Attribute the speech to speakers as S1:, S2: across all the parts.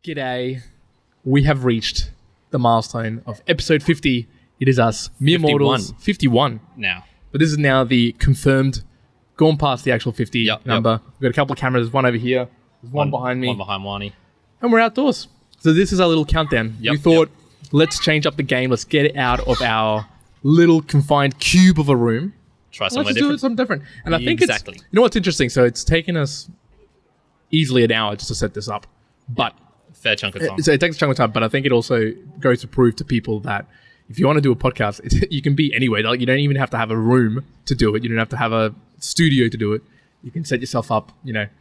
S1: G'day. We have reached the milestone of episode 50. It is us, Mere
S2: 51.
S1: Mortals. 51.
S2: Now.
S1: But this is now the confirmed, gone past the actual 50 number. We've got a couple of cameras, one over here, there's one behind me,
S2: One behind Wani.
S1: and we're outdoors. So this is our little countdown.
S2: Yep,
S1: We thought, let's change up the game. Let's get it out of our little confined cube of a room.
S2: Try
S1: Let's
S2: somewhere
S1: just do it
S2: different.
S1: something different. And I think
S2: Exactly.
S1: it's, you know what's interesting? So it's taken us easily an hour just to set this up. But
S2: Fair chunk of time.
S1: so it takes a chunk of time, but I think it also goes to prove to people that if you want to do a podcast, you can be anywhere. Like, you don't even have to have a room to do it. You don't have to have a studio to do it. You can set yourself up,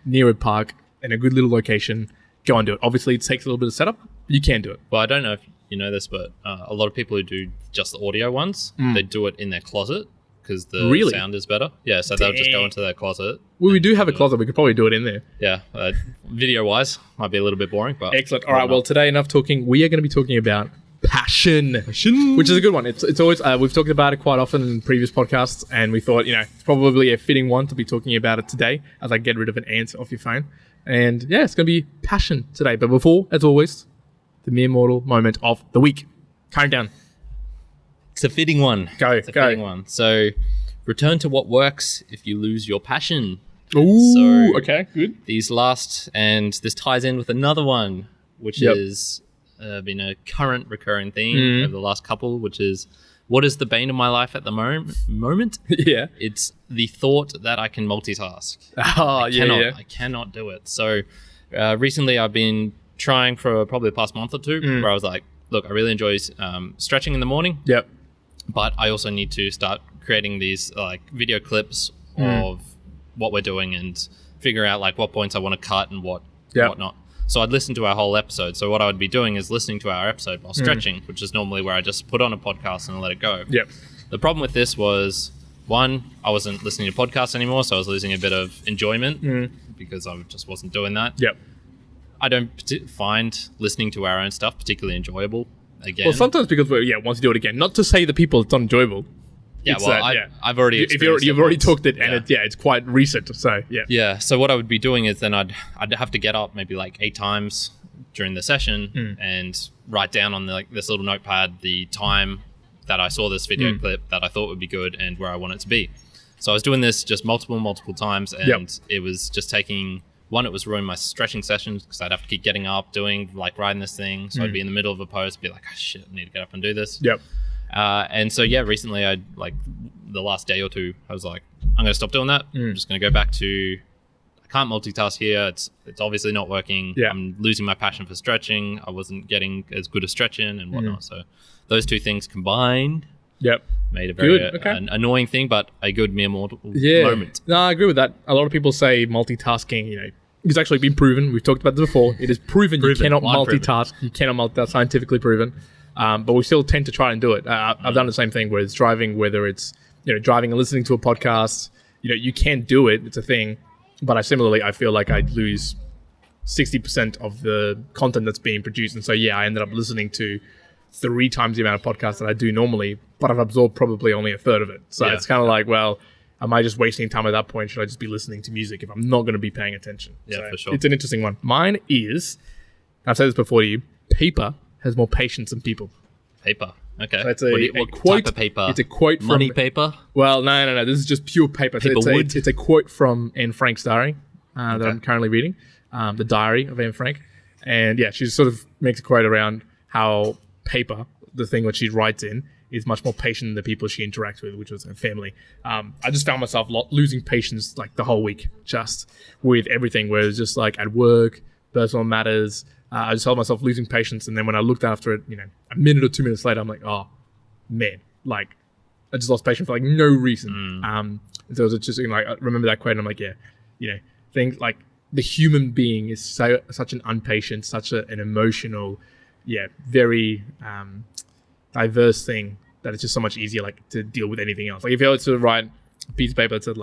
S1: near a park in a good little location. Go and do it. Obviously, it takes a little bit of setup. But you can do it.
S2: Well, I don't know if you know this, but a lot of people who do just the audio ones, they do it in their closet because the
S1: Really?
S2: sound is better. Yeah, so they'll just go into their closet.
S1: Well, we do have a closet. We could probably do it in there.
S2: Yeah, video-wise, might be a little bit boring, but
S1: Excellent. All right. Well, today, enough talking. We are going to be talking about passion, which is a good one. It's always we've talked about it quite often in previous podcasts, and we thought it's probably a fitting one to be talking about it today as I get rid of an ant off your phone. And yeah, it's going to be passion today. But before, as always, the Mere Mortal moment of the week. Countdown.
S2: it's a fitting one.
S1: Go.
S2: It's a fitting one. So, return to what works if you lose your passion.
S1: Ooh.
S2: So-
S1: Okay. Good.
S2: These last, and this ties in with another one, which
S1: Yep.
S2: is been a current recurring theme over the last couple, which is what is the bane of my life at the moment?
S1: Yeah.
S2: It's the thought that I can multitask.
S1: Oh yeah.
S2: I cannot do it. So recently I've been trying for probably the past month or two where I was like, look, I really enjoy stretching in the morning,
S1: Yep.
S2: but I also need to start creating these like video clips of what we're doing and figure out like what points I want to cut and whatnot. So I'd listen to our whole episode. So what I would be doing is listening to our episode while stretching, which is normally where I just put on a podcast and let it go.
S1: Yep.
S2: The problem with this was, one, I wasn't listening to podcasts anymore, so I was losing a bit of enjoyment because I just wasn't doing that.
S1: Yep.
S2: I don't find listening to our own stuff particularly enjoyable. Again,
S1: Well, sometimes because once you do it again, not to say the people it's not enjoyable.
S2: yeah,
S1: it's
S2: well,
S1: that, yeah.
S2: I've already
S1: If
S2: experienced
S1: you've
S2: it
S1: already
S2: once.
S1: talked it, and it's quite recent. So yeah.
S2: Yeah, so what I would be doing is then I'd have to get up maybe like 8 times during the session and write down on this little notepad the time that I saw this video clip that I thought would be good and where I want it to be. So I was doing this just multiple times, and it was just taking, one, it was ruining my stretching sessions because I'd have to keep getting up, riding this thing. So I'd be in the middle of a pose, be like, oh, shit, I need to get up and do this.
S1: Yep.
S2: And so, recently the last day or two, I was like, I'm going to stop doing that. I'm just going to go back to, I can't multitask here. It's obviously not working.
S1: Yeah.
S2: I'm losing my passion for stretching. I wasn't getting as good a stretching and whatnot. So those two things combined
S1: Yep.
S2: made a very
S1: Good, okay.
S2: an annoying thing, but a good Mere Mortal
S1: Yeah.
S2: moment.
S1: No, I agree with that. A lot of people say multitasking, it's actually been proven. We've talked about this before. It is proven you cannot
S2: Line proven.
S1: multitask. You cannot multitask, scientifically proven. But we still tend to try and do it. I've done the same thing, where it's driving, whether it's driving and listening to a podcast. You can do it. It's a thing. But I feel like I'd lose 60% of the content that's being produced. And so, I ended up listening to 3 times the amount of podcasts that I do normally, but I've absorbed probably only a third of it. So it's kind of like, well, am I just wasting time at that point? Should I just be listening to music if I'm not going to be paying attention?
S2: Yeah,
S1: So
S2: for sure.
S1: It's an interesting one. Mine is, I've said this before to you, paper has more patience than people.
S2: Paper. Okay.
S1: So it's
S2: what
S1: quote.
S2: type of paper?
S1: It's a quote from
S2: Money paper?
S1: Well, no. This is just pure paper. So
S2: Paper wood?
S1: it's a quote from Anne Frank's diary that I'm currently reading, the diary of Anne Frank, and she sort of makes a quote around how paper, the thing which she writes in, is much more patient than the people she interacts with, which was her family. I just found myself losing patience like the whole week, just with everything. Where it's just like at work, personal matters. I just felt myself losing patience, and then when I looked after it, a minute or 2 minutes later, I'm like, oh man, like I just lost patience for like no reason. And so it was just I remember that quote, and I'm like, things like the human being is such an unpatient, such an emotional, very diverse thing that it's just so much easier to deal with anything else. Like if you were to write a piece of paper that said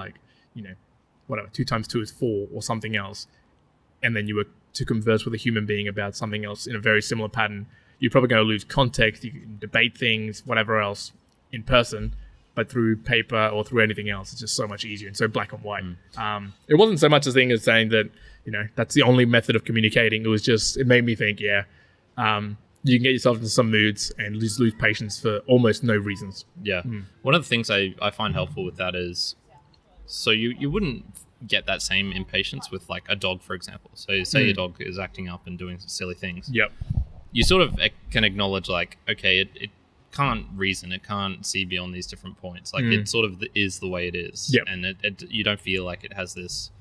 S1: whatever 2 times 2 is 4 or something else, and then you were to converse with a human being about something else in a very similar pattern, you're probably going to lose context. You can debate things, whatever else, in person. but through paper or through anything else, it's just so much easier and so black and white. It wasn't so much a thing as saying that, that's the only method of communicating. It was just, it made me think, you can get yourself into some moods and lose patience for almost no reasons.
S2: Yeah. One of the things I find helpful with that is, so you wouldn't get that same impatience with like a dog, for example. So say your dog is acting up and doing silly things.
S1: Yep.
S2: You sort of can acknowledge like, okay, it can't reason, it can't see beyond these different points. Like it sort of is the way it is.
S1: Yep.
S2: And you don't feel like it has this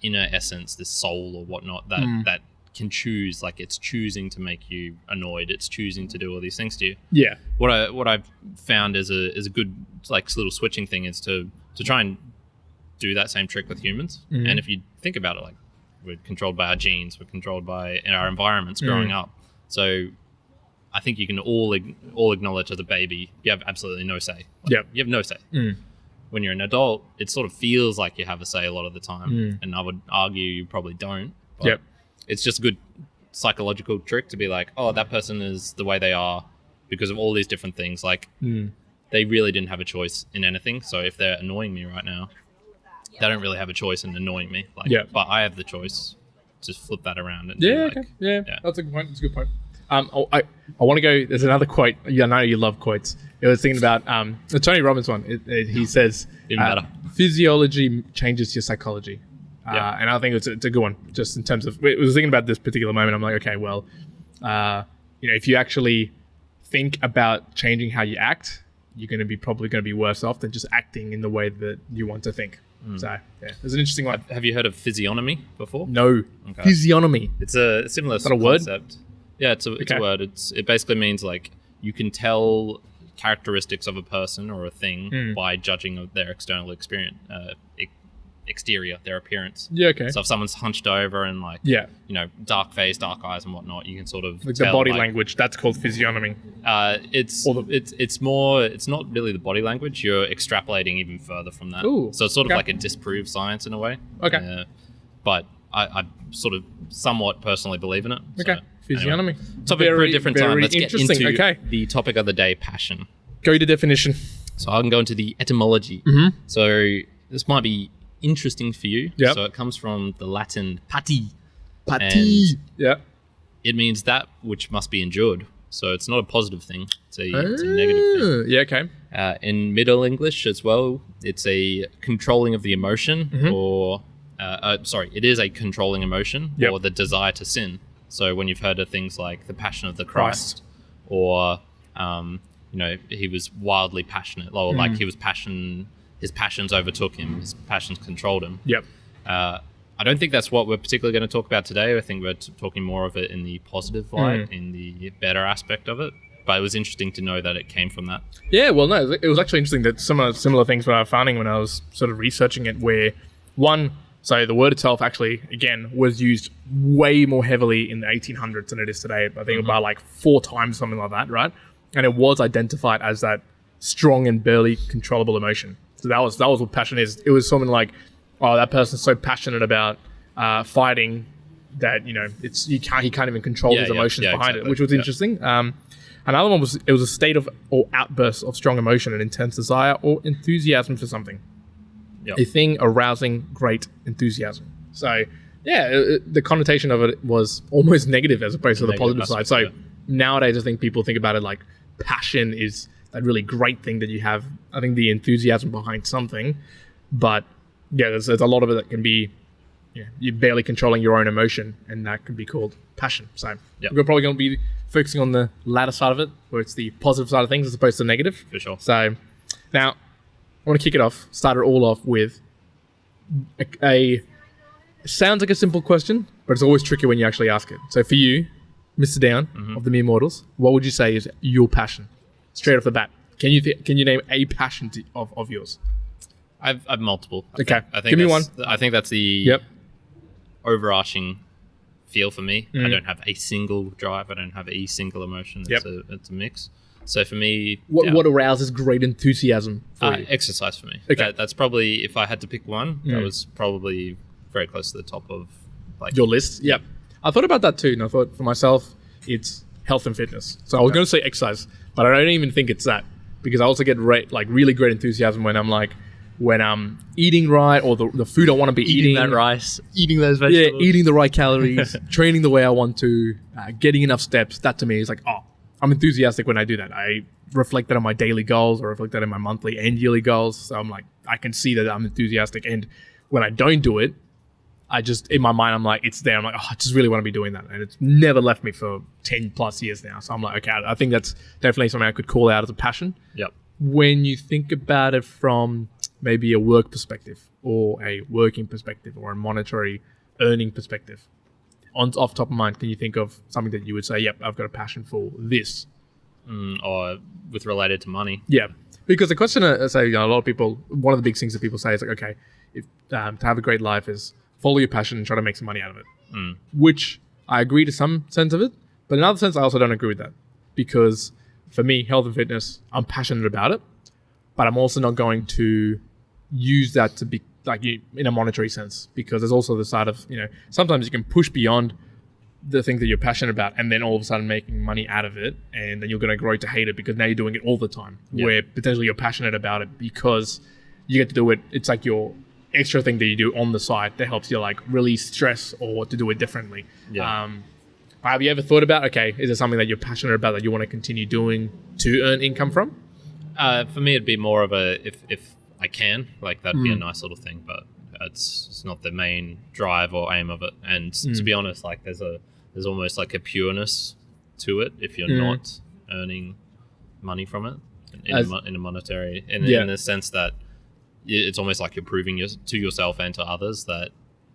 S2: inner essence, this soul or whatnot that can choose, like it's choosing to make you annoyed, it's choosing to do all these things to you.
S1: Yeah.
S2: What I've found is a good like little switching thing is to try and do that same trick with humans. And if you think about it, like we're controlled by our genes, we're controlled by our environments growing up. So I think you can all acknowledge as a baby, you have absolutely no say. You have no say. When you're an adult, it sort of feels like you have a say a lot of the time. And I would argue you probably don't. But it's just a good psychological trick to be like, oh, that person is the way they are because of all these different things. Like they really didn't have a choice in anything. So if they're annoying me right now, they don't really have a choice in annoying me. Like, but I have the choice. Just flip that around. And
S1: That's a good point. That's a good point. I want to go. There's another quote. I know you love quotes. I was thinking about the Tony Robbins one. He says,
S2: even better.
S1: Physiology changes your psychology. And I think it's a good one. Just in terms of, I was thinking about this particular moment. I'm like, okay, well, if you actually think about changing how you act, you're probably going to be worse off than just acting in the way that you want to think. So yeah, there's an interesting one.
S2: Have you heard of physiognomy before?
S1: No. Okay. Physiognomy.
S2: It's a similar concept. Word? Yeah, it's a word. It basically means like you can tell characteristics of a person or a thing by judging of their external exterior, their appearance.
S1: Yeah, okay.
S2: So if someone's hunched over and like, dark face, dark eyes and whatnot, you can sort of
S1: like
S2: tell,
S1: the body language. That's called physiognomy.
S2: It's not really the body language. You're extrapolating even further from that.
S1: Ooh,
S2: so it's sort of like a disproved science in a way.
S1: Okay.
S2: But I sort of somewhat personally believe in it.
S1: Okay.
S2: So,
S1: physiognomy.
S2: Anyway, topic for a different time. Let's get into the topic of the day, passion.
S1: Go to definition.
S2: So I can go into the etymology. So this might be interesting for you. So it comes from the Latin pati.
S1: Yeah.
S2: It means that which must be endured. So it's not a positive thing. It's a negative thing.
S1: Yeah, okay.
S2: In Middle English as well, it's a controlling of the emotion or... it is a controlling emotion or the desire to sin. So when you've heard of things like the Passion of the Christ. Or, he was wildly passionate, or like his passions overtook him, his passions controlled him.
S1: Yep.
S2: I don't think that's what we're particularly going to talk about today. I think we're talking more of it in the positive light, in the better aspect of it. But it was interesting to know that it came from that. Yeah,
S1: well, no, it was actually interesting that similar things were finding when I was sort of researching it, where so the word itself actually, again, was used way more heavily in the 1800s than it is today. I think about like 4 times, something like that, right? And it was identified as that strong and barely controllable emotion. So that was what passion is. It was something like, oh, that person's so passionate about fighting that he can't even control his emotions behind it, which was interesting. Another one was a state of or outburst of strong emotion, an intense desire or enthusiasm for something. A thing arousing great enthusiasm. So, the connotation of it was almost negative as opposed to the positive side. So, nowadays, I think people think about it like passion is that really great thing that you have. I think the enthusiasm behind something. But, there's a lot of it that can be, you're barely controlling your own emotion, and that can be called passion. So, we're probably going to be focusing on the latter side of it, where it's the positive side of things as opposed to the negative.
S2: For sure.
S1: So, now... I want to kick it off, start it all off with it sounds like a simple question, but it's always tricky when you actually ask it. So for you, Mr. Down of the Mere Mortals, what would you say is your passion? Straight off the bat. Can you name a passion of yours?
S2: I've multiple.
S1: I think give me one.
S2: I think that's the overarching feel for me. I don't have a single drive. I don't have a single emotion. It's a mix. So for me...
S1: What arouses great enthusiasm for you?
S2: Exercise for me.
S1: Okay.
S2: That's probably, if I had to pick one, that was probably very close to the top of...
S1: your list? Yep. I thought about that too, and I thought for myself, it's health and fitness. So I was going to say exercise, but I don't even think it's that. because I also get like really great enthusiasm when I'm eating right, or the food I want to be eating.
S2: that rice, eating those vegetables.
S1: Yeah, eating the right calories, training the way I want to, getting enough steps. That to me is like, oh, I'm enthusiastic when I do that. I reflect that on my daily goals, or reflect that in my monthly and yearly goals. So I'm like, I can see that I'm enthusiastic. And when I don't do it, I just, in my mind, I'm like, it's there. I'm like, oh, I just really want to be doing that. And it's never left me for 10 plus years now. So I'm like, okay, I think that's definitely something I could call out as a passion.
S2: Yep.
S1: When you think about it from maybe a work perspective, or a working perspective, or a monetary earning perspective, off top of mind, can you think of something that you would say, yep, I've got a passion for this?
S2: Or with related to money?
S1: Yeah. Because the question, a lot of people, one of the big things that people say is like, okay, if to have a great life is follow your passion and try to make some money out of it. Which I agree to some sense of it, but in another sense, I also don't agree with that. Because for me, health and fitness, I'm passionate about it, but I'm also not going to use that to be like in a monetary sense, because there's also the side of, sometimes you can push beyond the thing that you're passionate about and then all of a sudden making money out of it, and then you're going to grow to hate it because now you're doing it all the time, where potentially you're passionate about it because you get to do it. It's like your extra thing that you do on the side that helps you like release stress or to do it differently. Have you ever thought about, okay, is it something that you're passionate about that you want to continue doing to earn income from?
S2: For me, it'd be more of a if I can, like that'd be a nice little thing, but it's not the main drive or aim of it. And to be honest, like there's almost like a pureness to it if you're not earning money from it in a monetary, in the sense that it's almost like you're proving to yourself and to others that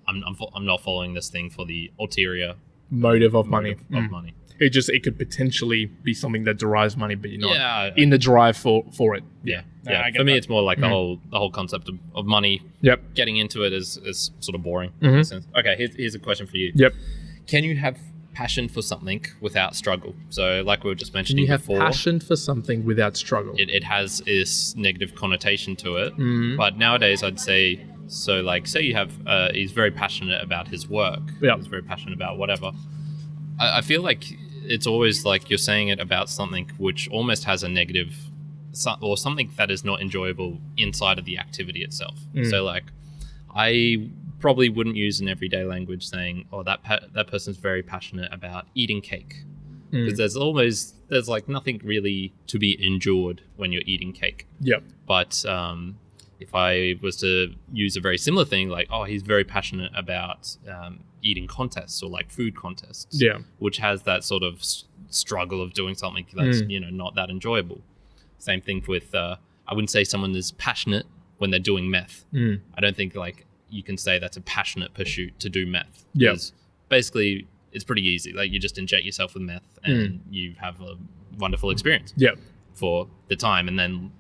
S2: I'm not following this thing for the ulterior
S1: motive of money.
S2: Money.
S1: It could potentially be something that derives money, but you're not in the drive for it.
S2: Yeah. For me, it's more like the whole concept of money.
S1: Yep.
S2: Getting into it is sort of boring. In a sense. Okay, here's a question for you.
S1: Yep.
S2: Can you have passion for something without struggle? So, like we were just mentioning
S1: before,
S2: before,
S1: you have passion for something without struggle.
S2: It has this negative connotation to it. But nowadays, I'd say, so like, say you have, he's very passionate about his work.
S1: Yep.
S2: He's very passionate about whatever. I feel like it's always like you're saying it about something which almost has a negative, or something that is not enjoyable inside of the activity itself. So like, I probably wouldn't use an everyday language saying, oh, that person's very passionate about eating cake. Because there's like nothing really to be endured when you're eating cake.
S1: Yep.
S2: But if I was to use a very similar thing, like, oh, he's very passionate about eating contests or like food contests, which has that sort of struggle of doing something that's not that enjoyable. Same thing with I wouldn't say someone is passionate when they're doing meth. I don't think like you can say that's a passionate pursuit to do meth.
S1: Yeah.
S2: Basically, it's pretty easy. Like you just inject yourself with meth and you have a wonderful experience.
S1: Yep.
S2: For the time, and then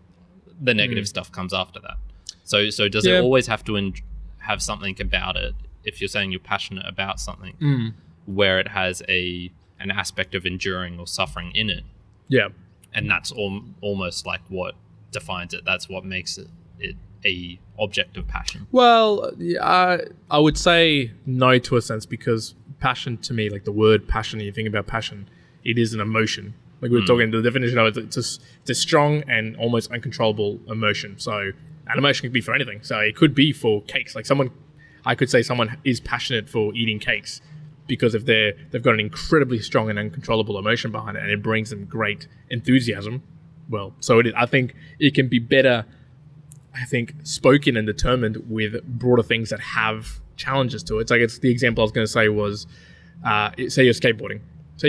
S2: the negative stuff comes after that. So does it always have to have something about it? If you're saying you're passionate about something, where it has an aspect of enduring or suffering in it, and that's almost like what defines it. That's what makes it a object of passion. Well,
S1: I would say no to a sense, because passion to me, like the word passion, you think about passion, it is an emotion. Like we were talking, the definition of it, it's a strong and almost uncontrollable emotion. So an emotion could be for anything. So it could be for cakes. Like I could say someone is passionate for eating cakes because if they've got an incredibly strong and uncontrollable emotion behind it, and it brings them great enthusiasm. Well, so it is. I think it can be better, spoken and determined with broader things that have challenges to it. So I guess the example I was going to say was, say you're skateboarding. So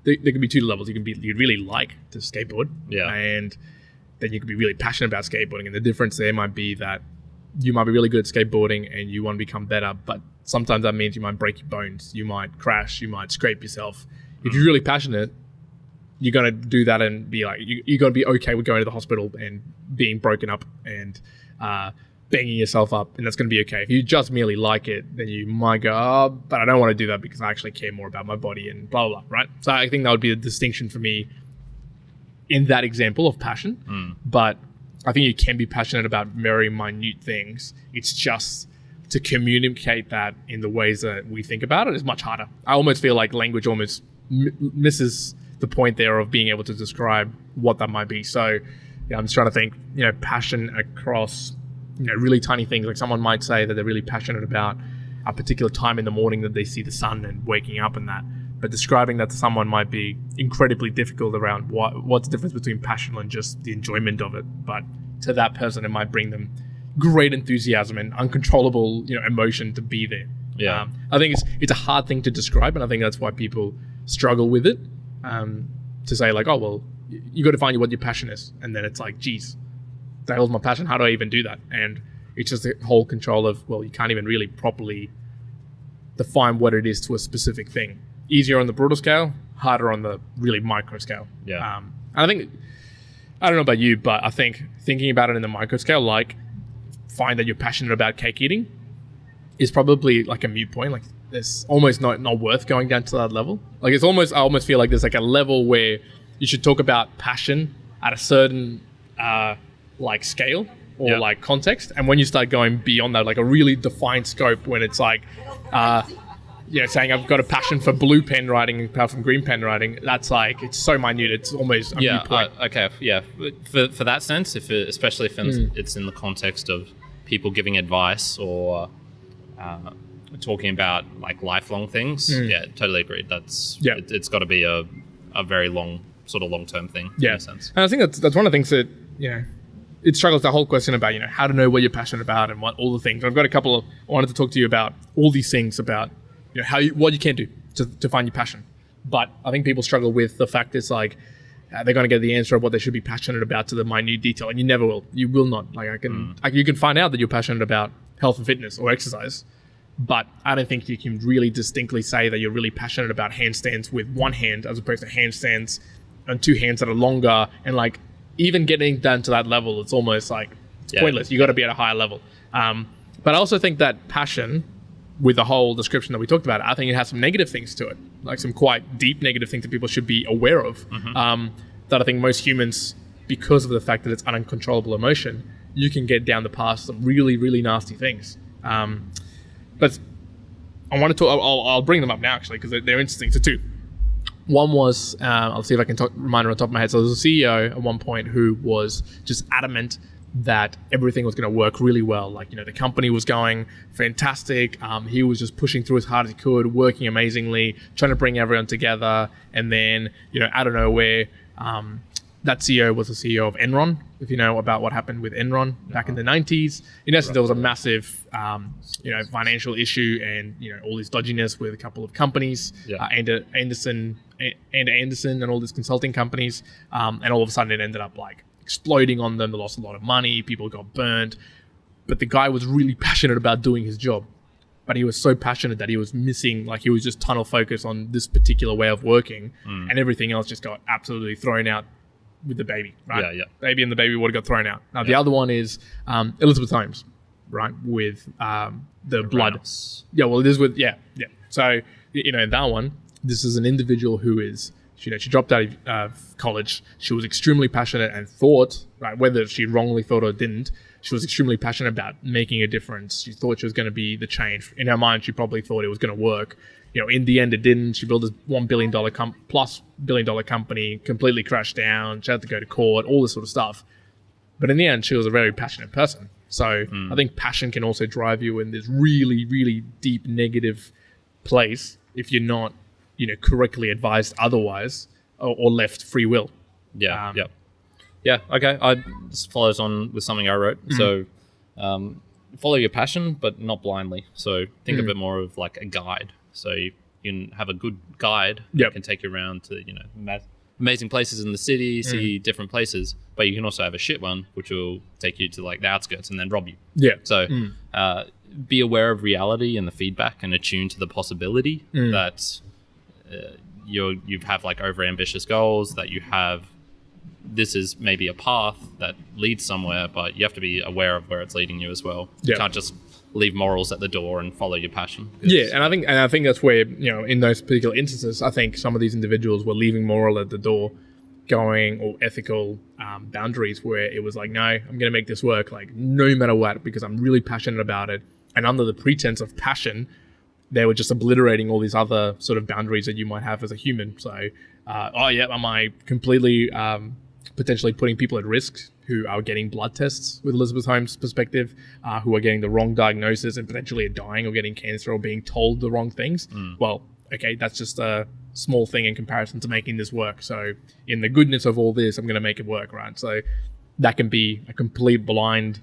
S1: there can be two levels. You'd really like to skateboard, and then you could be really passionate about skateboarding. And the difference there might be that you might be really good at skateboarding and you want to become better, but sometimes that means you might break your bones, you might crash, you might scrape yourself. If you're really passionate, you're going to do that and be like, you're going to be okay with going to the hospital and being broken up and banging yourself up, and that's going to be okay. If you just merely like it, then you might go, oh, but I don't want to do that because I actually care more about my body and blah, blah, blah, right? So I think that would be the distinction for me in that example of passion. But I think you can be passionate about very minute things. It's just to communicate that in the ways that we think about it is much harder. I almost feel like language almost misses the point there of being able to describe what that might be. So I'm just trying to think, passion across, really tiny things. Like someone might say that they're really passionate about a particular time in the morning that they see the sun and waking up and that. But describing that to someone might be incredibly difficult around what's the difference between passion and just the enjoyment of it. But to that person, it might bring them great enthusiasm and uncontrollable, emotion to be there.
S2: Yeah.
S1: I think it's a hard thing to describe, and I think that's why people struggle with it. To say like, oh, well, you got to find what your passion is. And then it's like, geez, the hell's my passion? How do I even do that? And it's just the whole control of, well, you can't even really properly define what it is to a specific thing. Easier on the broader scale, harder on the really micro scale.
S2: Yeah.
S1: And I think, I don't know about you, but I think thinking about it in the micro scale, like find that you're passionate about cake eating is probably like a moot point. Like it's almost not worth going down to that level. Like I almost feel like there's like a level where you should talk about passion at a certain like scale or like context. And when you start going beyond that, like a really defined scope, when it's like, saying I've got a passion for blue pen writing apart from green pen writing, that's like, it's so minute, it's almost a moot point.
S2: Okay, yeah. For that sense, especially if it's in the context of people giving advice or talking about like lifelong things, yeah, totally agreed. It's got to be a very long-term thing.
S1: Yeah,
S2: in a sense.
S1: And I think that's one of the things that it struggles, the whole question about how to know what you're passionate about and what all the things. I've got I wanted to talk to you about all these things about what you can do to find your passion. But I think people struggle with the fact it's like they're going to get the answer of what they should be passionate about to the minute detail, and you never will. You will not. Like you can find out that you're passionate about health and fitness or exercise, but I don't think you can really distinctly say that you're really passionate about handstands with one hand as opposed to handstands on two hands that are longer. And like even getting down to that level, it's almost like it's pointless. You got to be at a higher level. But I also think that passion, with the whole description that we talked about, I think it has some negative things to it, like some quite deep negative things that people should be aware of. That I think most humans, because of the fact that it's an uncontrollable emotion, you can get down the path of some really, really nasty things. But I want to talk, I'll bring them up now actually, because they're interesting. So two. One was, I'll see if I can remind her on top of my head. So there was a CEO at one point who was just adamant that everything was going to work really well. Like, the company was going fantastic. He was just pushing through as hard as he could, working amazingly, trying to bring everyone together. And then, out of nowhere, that CEO was the CEO of Enron, if you know about what happened with Enron back in the 90s. In essence, there was a massive, financial issue and, all this dodginess with a couple of companies, Anderson and all these consulting companies. And all of a sudden it ended up like exploding on them. They lost a lot of money. People got burned. But the guy was really passionate about doing his job. But he was so passionate that he was missing, like he was just tunnel focused on this particular way of working. And everything else just got absolutely thrown out with the baby, right?
S2: Yeah.
S1: Baby and the baby water got thrown out. Now, the other one is Elizabeth Holmes, right? With the blood.
S2: Rouse.
S1: Yeah, well, it is with, yeah. So, in that one, this is an individual who is, she dropped out of college. She was extremely passionate and thought, right, whether she wrongly thought or didn't, she was extremely passionate about making a difference. She thought she was going to be the change. In her mind, she probably thought it was going to work. In the end, it didn't. She built this $1 billion plus $1 billion company, completely crashed down. She had to go to court, all this sort of stuff. But in the end, she was a very passionate person. So I think passion can also drive you in this really, really deep negative place if you're not, correctly advised otherwise or left free will.
S2: Yeah. Okay. This follows on with something I wrote. So follow your passion, but not blindly. So think of it more of like a guide. So you can have a good guide that can take you around to, amazing places in the city, see different places, but you can also have a shit one, which will take you to like the outskirts and then rob you. Yeah. So be aware of reality and the feedback and attune to the possibility that you have like over ambitious goals, that you have, this is maybe a path that leads somewhere, but you have to be aware of where it's leading you as well. You can't just leave morals at the door and follow your passion.
S1: And I think that's where, in those particular instances, I think some of these individuals were leaving moral at the door, or ethical boundaries, where it was like, no, I'm going to make this work, like no matter what, because I'm really passionate about it. And under the pretense of passion, they were just obliterating all these other sort of boundaries that you might have as a human. So, am I completely potentially putting people at risk who are getting blood tests with Elizabeth Holmes' perspective, who are getting the wrong diagnosis and potentially are dying or getting cancer or being told the wrong things. Well, okay, that's just a small thing in comparison to making this work. So in the goodness of all this, I'm going to make it work, right? So that can be a complete blind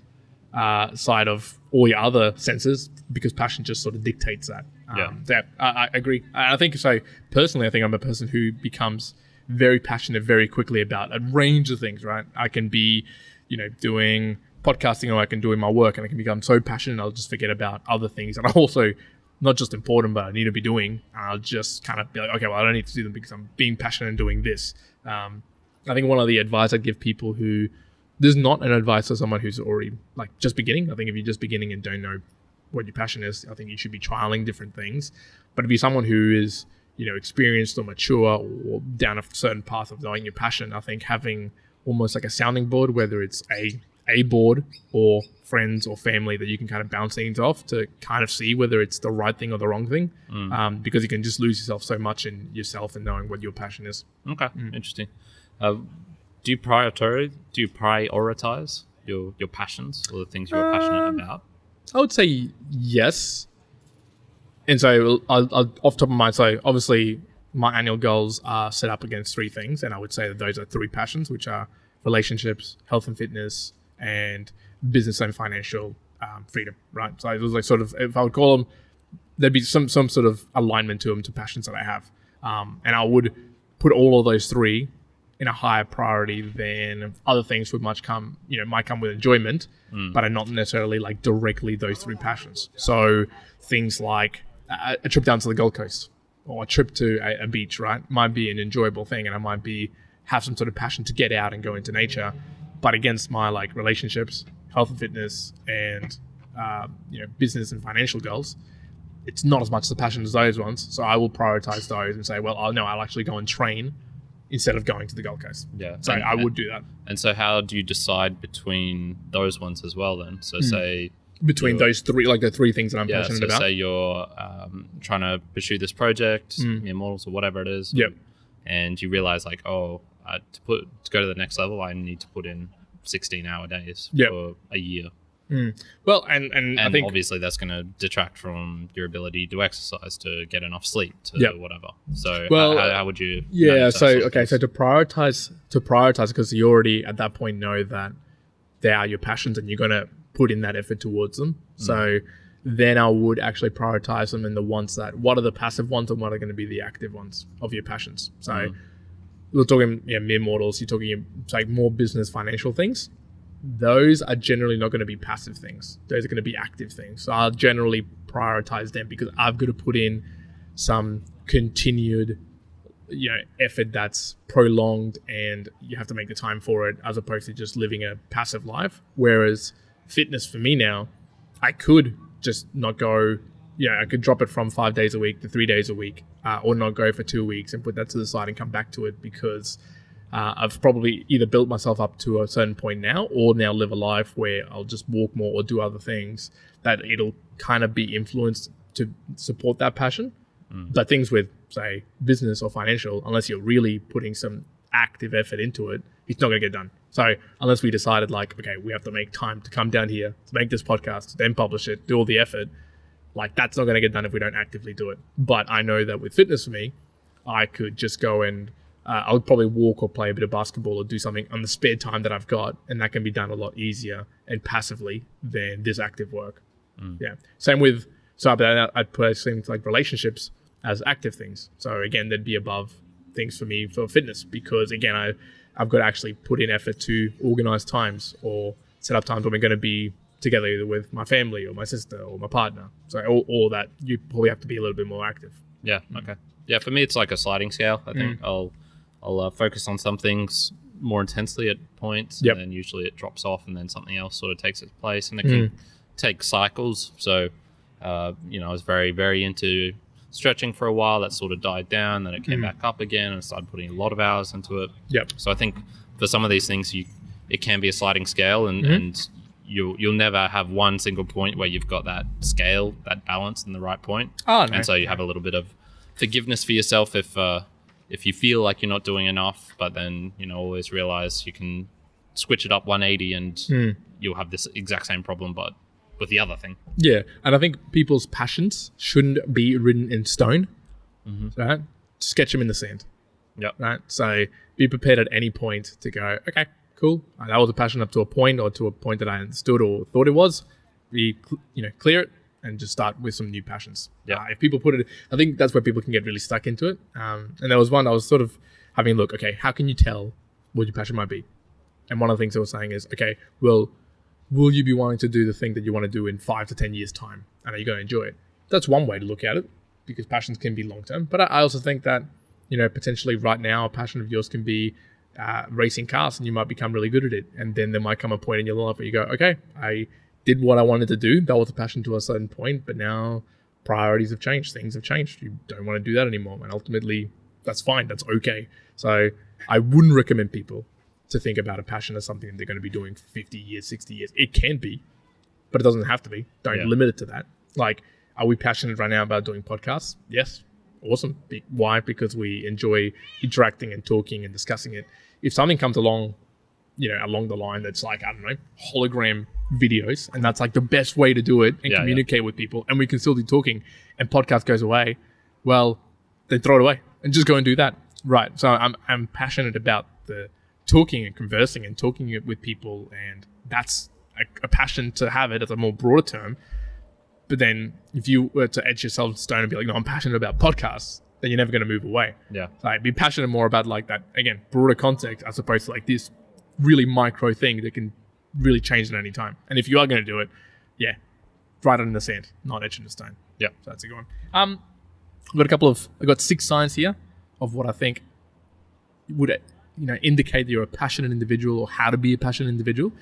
S1: side of all your other senses, because passion just sort of dictates that. I agree. I think so. Personally, I think I'm a person who becomes very passionate very quickly about a range of things, right? I can be, doing podcasting, or I can do my work, and I can become so passionate I'll just forget about other things that are also not just important, but I need to be doing. I'll just kind of be like, okay, well, I don't need to do them because I'm being passionate and doing this. I think one of the advice I'd give people who, there's not an advice for someone who's already like just beginning. I think if you're just beginning and don't know what your passion is, I think you should be trialing different things. But if you're someone who is, experienced or mature or down a certain path of knowing your passion, I think having almost like a sounding board, whether it's a board or friends or family that you can kind of bounce things off to kind of see whether it's the right thing or the wrong thing, because you can just lose yourself so much in yourself and knowing what your passion is.
S2: Okay, interesting. Do you prioritize your passions or the things you're passionate about?
S1: I would say yes. And so I'll off the top of my mind, so obviously my annual goals are set up against 3 things. And I would say that those are 3 passions, which are relationships, health and fitness, and business and financial freedom, right? So it was like sort of, if I would call them, there'd be some sort of alignment to them, to passions that I have. And I would put all of those 3 in a higher priority than other things might come with enjoyment, but are not necessarily like directly those 3 passions. So things like a trip down to the Gold Coast or a trip to a beach, right, might be an enjoyable thing, and I might have some sort of passion to get out and go into nature. But against my like relationships, health and fitness, and business and financial goals, it's not as much the passion as those ones. So I will prioritize those and say, well, I'll actually go and train instead of going to the Gold Coast.
S2: Yeah.
S1: So I would do that.
S2: And so how do you decide between those ones as well then? So say
S1: between those 3, like the 3 things that I'm passionate about.
S2: Say you're trying to pursue this project, Mere Mortals or whatever it is.
S1: Yep.
S2: And you realize like, to go to the next level, I need to put in 16-hour days for a year.
S1: Well, and I think
S2: obviously that's going to detract from your ability to exercise, to get enough sleep, to whatever. So how would you?
S1: Yeah. So to prioritize, because you already at that point know that they are your passions and you're going to put in that effort towards them. So then I would actually prioritize them in the ones that, what are the passive ones and what are going to be the active ones of your passions. So we're talking Mere Mortals, you're talking like more business, financial things. Those are generally not going to be passive things. Those are going to be active things. So I'll generally prioritize them because I've got to put in some continued effort that's prolonged, and you have to make the time for it, as opposed to just living a passive life. Whereas fitness for me now, I could just not go, I could drop it from 5 days a week to 3 days a week, or not go for 2 weeks and put that to the side and come back to it, because I've probably either built myself up to a certain point now, or now live a life where I'll just walk more or do other things that it'll kind of be influenced to support that passion. But things with, say, business or financial, unless you're really putting some active effort into it, it's not going to get done. So unless we decided like, okay, we have to make time to come down here to make this podcast, then publish it, do all the effort, like that's not going to get done if we don't actively do it. But I know that with fitness for me, I could just go and I'll probably walk or play a bit of basketball or do something on the spare time that I've got, and that can be done a lot easier and passively than this active work. Yeah. Same with, so I'd put things like relationships as active things. So again, they'd be above things for me for fitness, because again, I've got to actually put in effort to organize times or set up times when we're going to be together, either with my family or my sister or my partner. So all that, you probably have to be a little bit more active.
S2: Yeah. Okay. Yeah. For me, it's like a sliding scale. I think I'll focus on some things more intensely at points, and then usually it drops off, and then something else sort of takes its place, and it can take cycles. So, I was very, very into stretching for a while. That sort of died down, then it came back up again, and I started putting a lot of hours into it. So I think for some of these things, it can be a sliding scale, and you'll never have one single point where you've got that scale, that balance in the right point. And so you have a little bit of forgiveness for yourself if if you feel like you're not doing enough, but then, always realize you can switch it up 180 and you'll have this exact same problem, but with the other thing.
S1: Yeah. And I think people's passions shouldn't be written in stone, right? Sketch them in the sand.
S2: Yep.
S1: Right. So be prepared at any point to go, okay, cool. That was a passion up to a point, or to a point that I understood or thought it was. Clear it and just start with some new passions.
S2: Yeah.
S1: If people put it, I think that's where people can get really stuck into it. And there was one I was sort of having a look. Okay, how can you tell what your passion might be? And one of the things I was saying is, okay, well, will you be wanting to do the thing that you want to do in 5 to 10 years' time? And are you going to enjoy it? That's one way to look at it, because passions can be long term. But I also think that, potentially right now, a passion of yours can be racing cars, and you might become really good at it. And then there might come a point in your life where you go, okay, I did what I wanted to do. That was a passion to a certain point, but now priorities have changed. Things have changed. You don't want to do that anymore. And ultimately, that's fine. That's okay. So I wouldn't recommend people to think about a passion as something that they're going to be doing for 50 years, 60 years. It can be, but it doesn't have to be. Don't limit it to that. Like, are we passionate right now about doing podcasts? Yes. Awesome. Why? Because we enjoy interacting and talking and discussing it. If something comes along, along the line that's like, I don't know, hologram videos, and that's like the best way to do it and communicate with people, and we can still do talking, and podcast goes away, well, then throw it away and just go and do that. Right. So I'm passionate about the talking and conversing and talking it with people, and that's a passion to have it as a more broader term. But then if you were to edge yourself to stone and be like, no, I'm passionate about podcasts, then you're never going to move away.
S2: Yeah.
S1: Like, be passionate more about like that, again, broader context, as opposed to like this really micro thing that can really change at any time. And if you are going to do it, write it in the sand, not etch in the stone.
S2: Yeah.
S1: So that's a good one. I've got 6 signs here of what I think would indicate that you're a passionate individual, or how to be a passionate individual.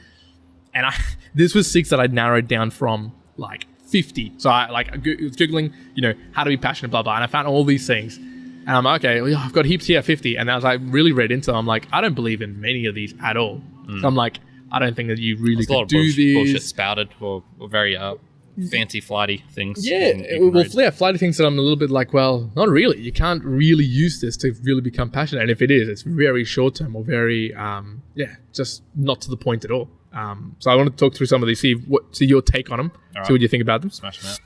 S1: And this was 6 that I'd narrowed down from like 50. So I was googling, how to be passionate, blah blah, and I found all these things. And I'm like, okay, well, I've got heaps here, 50. And as I really read into them, I'm like, I don't believe in many of these at all. So I'm like, I don't think that you really can do these.
S2: Bullshit spouted or very fancy flighty things.
S1: Flighty things that I'm a little bit like, well, not really. You can't really use this to really become passionate. And if it is, it's very short term, or very, just not to the point at all. So I want to talk through some of these, see your take on them, see what you think about them.
S2: Smash them out.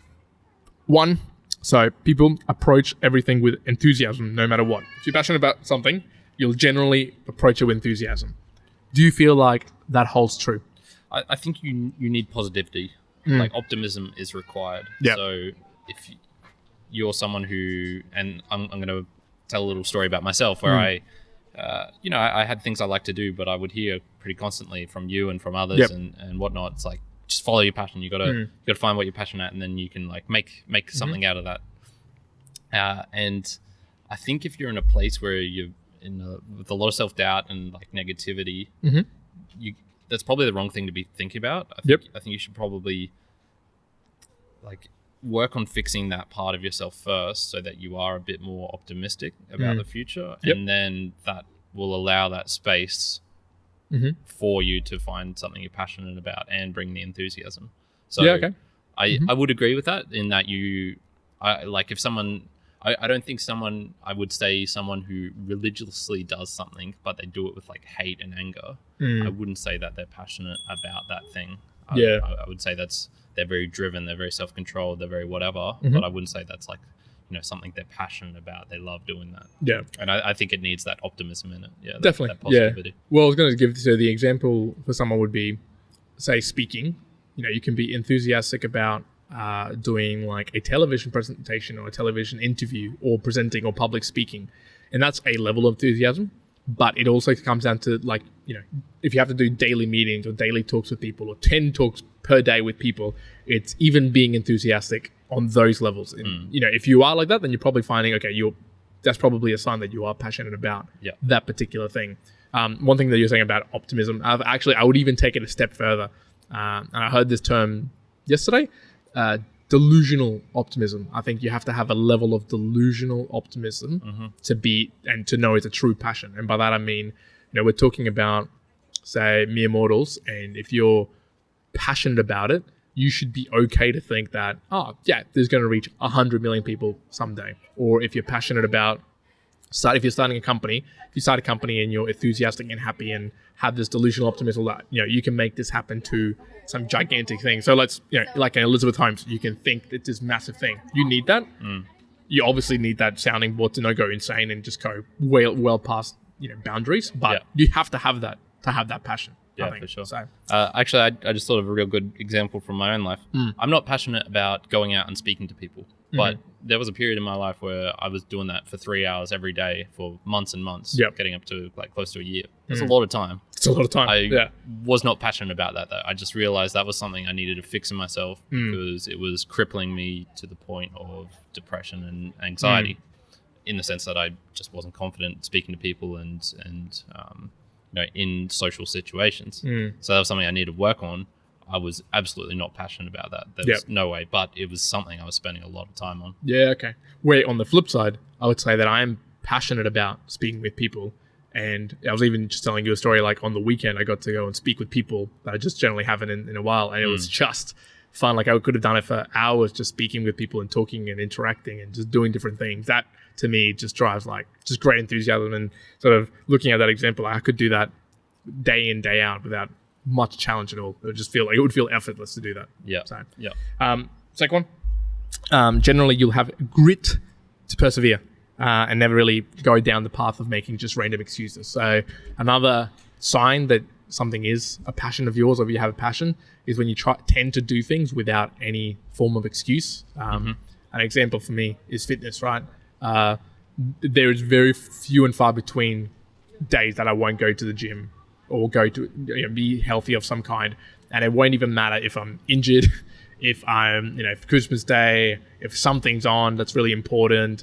S1: 1, so people approach everything with enthusiasm, no matter what. If you're passionate about something, you'll generally approach it with enthusiasm. Do you feel like that holds true?
S2: I think you need positivity. Like, optimism is required.
S1: Yep.
S2: So if you're someone who, and I'm going to tell a little story about myself where I had things I like to do, but I would hear pretty constantly from you and from others and whatnot. It's like, just follow your passion. You got to find what you're passionate at, and then you can like make something out of that. And I think if you're in a place where you're with a lot of self-doubt and like negativity, that's probably the wrong thing to be thinking about. I think you should probably like work on fixing that part of yourself first, so that you are a bit more optimistic about the future, and then that will allow that space for you to find something you're passionate about and bring the enthusiasm. So I would agree with that, in that if someone, I don't think someone, I would say someone who religiously does something, but they do it with like hate and anger, I wouldn't say that they're passionate about that thing. I would say they're very driven, they're very self-controlled, they're very whatever, but I wouldn't say that's like, something they're passionate about. They love doing that. Yeah. And I think it needs that optimism in it. Yeah.
S1: Definitely.
S2: That positivity.
S1: Yeah. Well, I was going to give the example for someone would be, say, speaking. You can be enthusiastic about doing like a television presentation or a television interview, or presenting or public speaking. And that's a level of enthusiasm. But it also comes down to like, if you have to do daily meetings or daily talks with people, or 10 talks per day with people, it's even being enthusiastic on those levels. And, if you are like that, then you're probably finding, okay, that's probably a sign that you are passionate about that particular thing. One thing that you're saying about optimism, I would even take it a step further. And I heard this term yesterday, delusional optimism. I think you have to have a level of delusional optimism to know it's a true passion. And by that, I mean, we're talking about, say, mere mortals. And if you're passionate about it, you should be okay to think that, there's going to reach 100 million people someday. Or if you're passionate about if you're starting a company, if you start a company and you're enthusiastic and happy and have this delusional optimism that, you can make this happen to some gigantic thing. So let's, like in Elizabeth Holmes, you can think it's this massive thing. You need that. You obviously need that sounding board to not go insane and just go well past, boundaries. But you have to have that passion.
S2: Yeah, for sure.
S1: So,
S2: actually, I just thought of a real good example from my own life. I'm not passionate about going out and speaking to people, but there was a period in my life where I was doing that for 3 hours every day for months and months, getting up to like close to a year. That's a lot of time.
S1: It's a lot of time.
S2: I was not passionate about that, though. I just realized that was something I needed to fix in myself because it was crippling me to the point of depression and anxiety, in the sense that I just wasn't confident speaking to people and in social situations. So that was something I needed to work on. I was absolutely not passionate about that. There was no way, but it was something I was spending a lot of time on.
S1: Yeah, okay. Where on the flip side, I would say that I am passionate about speaking with people. And I was even just telling you a story, like on the weekend, I got to go and speak with people that I just generally haven't in a while. And it was just fun. Like I could have done it for hours, just speaking with people and talking and interacting and just doing different things. That to me just drives like just great enthusiasm. And sort of looking at that example, I could do that day in, day out without much challenge at all. It would just feel like it would feel effortless to do that.
S2: Yeah.
S1: So,
S2: yeah.
S1: Second one, generally you'll have grit to persevere and never really go down the path of making just random excuses. So another sign that something is a passion of yours, or if you have a passion, is when you tend to do things without any form of excuse. An example for me is fitness, right? There is very few and far between days that I won't go to the gym or go to be healthy of some kind, and it won't even matter if I'm injured, if I'm for Christmas Day, if something's on that's really important.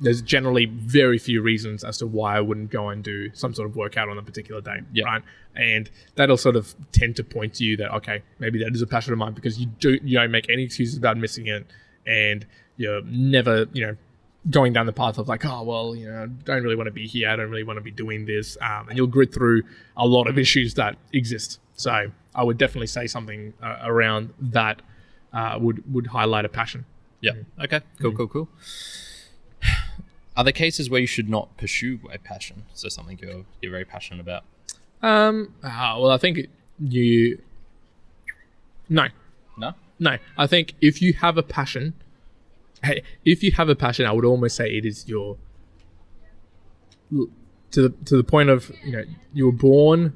S1: There's generally very few reasons as to why I wouldn't go and do some sort of workout on a particular day, right? And that'll sort of tend to point to you that, okay, maybe that is a passion of mine, because you don't make any excuses about missing it, and you're never going down the path of like, oh, well, I don't really want to be here. I don't really want to be doing this. And you'll grit through a lot of issues that exist. So I would definitely say something around that would highlight a passion.
S2: Yeah. Okay. Cool. Are there cases where you should not pursue a passion? So something you're very passionate about?
S1: Well, I think No. I think if you have a passion, I would almost say it is your to the point of you were born